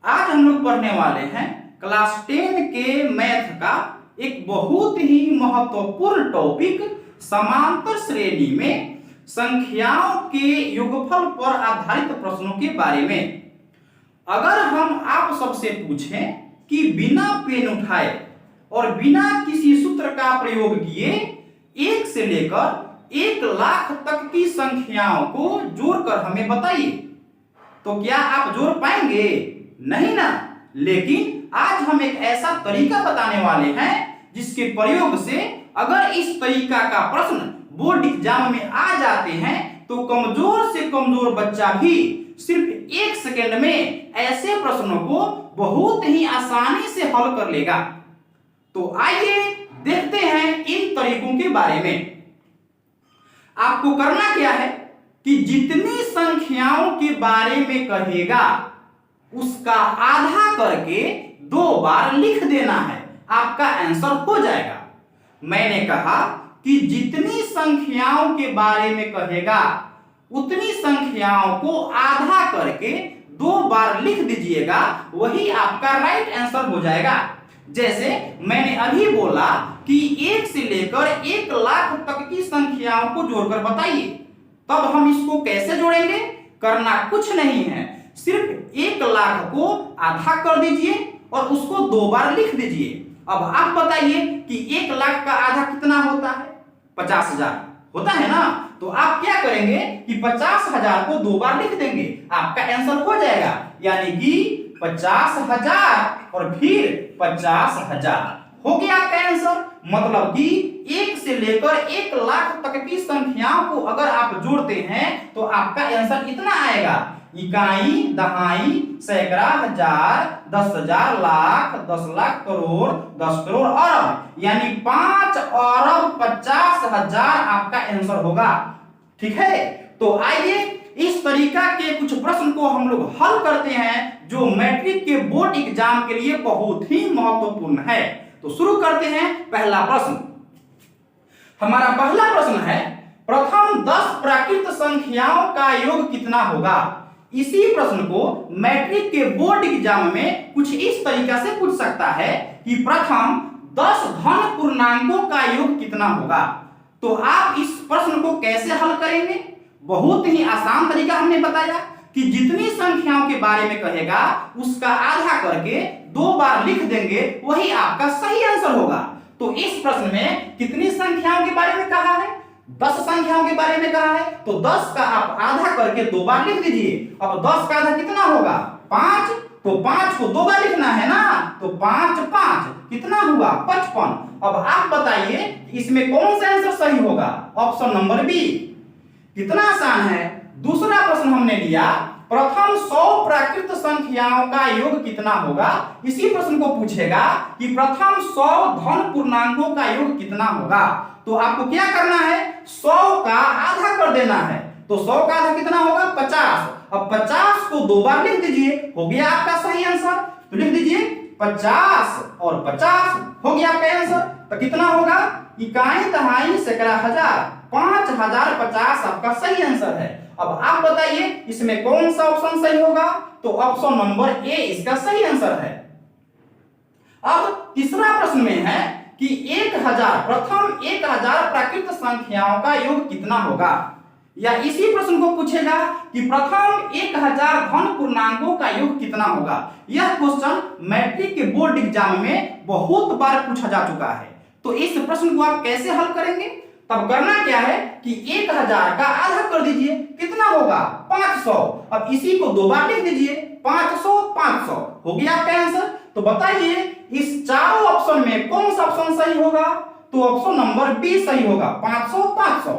आज हम लोग पढ़ने वाले हैं क्लास 10 के मैथ का एक बहुत ही महत्वपूर्ण टॉपिक समांतर श्रेणी में संख्याओं के योगफल पर आधारित प्रश्नों के बारे में। अगर हम आप सबसे पूछें कि बिना पेन उठाए और बिना किसी सूत्र का प्रयोग किए 1 से लेकर 1 लाख तक की संख्याओं को जोड़कर हमें बताइए, तो क्या आप जोड़ पाएंगे? नहीं ना। लेकिन आज हम एक ऐसा तरीका बताने वाले हैं जिसके प्रयोग से अगर इस तरीका का प्रश्न बोर्ड एग्जाम में आ जाते हैं तो कमजोर से कमजोर बच्चा भी सिर्फ 1 सेकंड में ऐसे प्रश्नों को बहुत ही आसानी से हल कर लेगा। तो आइए देखते हैं इन तरीकों के बारे में। आपको करना क्या है कि जितनी संख्याओं के बारे में कहेगा उसका आधा करके 2 बार लिख देना है, आपका आंसर हो जाएगा। मैंने कहा कि जितनी संख्याओं के बारे में कहेगा उतनी संख्याओं को आधा करके 2 बार लिख दीजिएगा, वही आपका राइट आंसर हो जाएगा। जैसे मैंने अभी बोला कि 1 से लेकर 1 लाख तक की संख्याओं को जोड़कर बताइए, तब हम इसको कैसे जोड़ेंगे? करना कुछ नहीं है, सिर्फ 1 लाख को आधा कर दीजिए और उसको 2 बार लिख दीजिए। अब आप बताइए कि 1 लाख का आधा कितना होता है? 50,000 होता है ना। तो आप क्या करेंगे कि 50,000 को 2 बार लिख देंगे, आपका आंसर हो जाएगा। यानी कि 50,000 और फिर 50,000 हो गया आपका आंसर। मतलब कि 1 से लेकर 1 लाख तक की संख्याओं को अगर आप जोड़ते हैं तो आपका आंसर इतना आएगा। इकाई, दहाई, सैकड़ा, हजार, 10,000, लाख, 10 लाख, करोड़, 10 करोड़, अरब, यानी 5 अरब 50,000 आपका आंसर होगा। ठीक है, तो आइए इस तरीका के कुछ प्रश्न को हम लोग हल करते हैं जो मैट्रिक के बोर्ड एग्जाम के लिए बहुत ही महत्वपूर्ण है। तो शुरू करते हैं। पहला प्रश्न, हमारा पहला प्रश्न है प्रथम 10 प्राकृत संख्याओं का योग कितना होगा। इसी प्रश्न को मैट्रिक के बोर्ड एग्जाम में कुछ इस तरीका से पूछ सकता है कि प्रथम 10 धन पूर्णांकों का योग कितना होगा। तो आप इस प्रश्न को कैसे हल करेंगे? बहुत ही आसान तरीका हमने बताया कि जितनी संख्याओं के बारे में कहेगा उसका आधा करके 2 बार लिख देंगे, वही आपका सही आंसर होगा। तो इस प्रश्न में कितनी संख्याओं के बारे में कहा है? 10 संख्याओं के बारे में कहा है, तो 10 का आप आधा करके 2 बार लिख दीजिए। अब 10 का आधा कितना होगा? 5, तो 5 को 2 बार लिखना है ना, तो 5 5 कितना हुआ? 55। अब आप बताइए इसमें कौन सा आंसर सही होगा? Option number B. कितना आसान है। दूसरा प्रश्न हमने लिया प्रथम 100 प्राकृत संख्याओं का योग कितना होगा। इसी प्रश्न को पूछेगा कि प्रथम 100 धन पूर्णांकों का योग कितना होगा। तो आपको क्या करना है? 100 का आधा कर देना है, तो 100 का आधा कितना होगा? 50। अब 50 को 2 बार लिख दीजिए, हो गया आपका सही आंसर। तो लिख दीजिए 50 और 50 हो गया आपका आंसर। तो कितना होगा? इकाई, दहाई, सैकड़ा, हजार, 5050 आपका सही आंसर है। अब आप बताइए इसमें कौन सा ऑप्शन सही होगा? तो ऑप्शन नंबर ए इसका सही आंसर है। अब तीसरा प्रश्न में है कि 1000 प्रथम 1000 प्राकृत संख्याओं का योग कितना होगा। या इसी प्रश्न को पूछेगा कि प्रथम 1000 धन पूर्णांकों का योग कितना होगा। यह क्वेश्चन मैट्रिक के बोर्ड एग्जाम में बहुत बार पूछा जा चुका है। तो इस प्रश्न को आप कैसे हल करेंगे? तब करना क्या है कि 1000 का आधा कर दीजिए, कितना होगा? 500। अब इसी को 2 बार लिख दीजिए, 500 500 हो गया आपका आंसर। तो बताइए इस चारों ऑप्शन में कौन सा ऑप्शन सही होगा? तो ऑप्शन नंबर बी सही होगा, 500 500।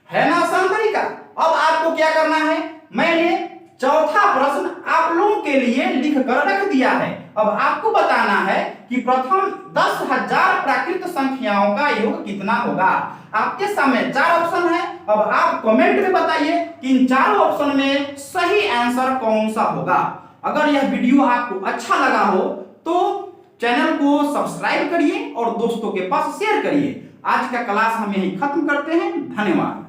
है ना आसान तरीका। अब आपको क्या करना है? मैंने चौथा प्रश्न आप लोगों के लिए लिख कर रख दिया है। अब आपको बताना है कि प्रथम 10,000 प्राकृत संख्याओं का योग कितना होगा। आपके सामने 4 ऑप्शन है। अब आप कमेंट में बताइए कि इन चारों ऑप्शन में सही आंसर कौन सा होगा। अगर यह वीडियो आपको अच्छा लगा हो तो चैनल को सब्सक्राइब करिए और दोस्तों के पास शेयर करिए। आज का क्लास हम यही खत्म करते हैं। धन्यवाद।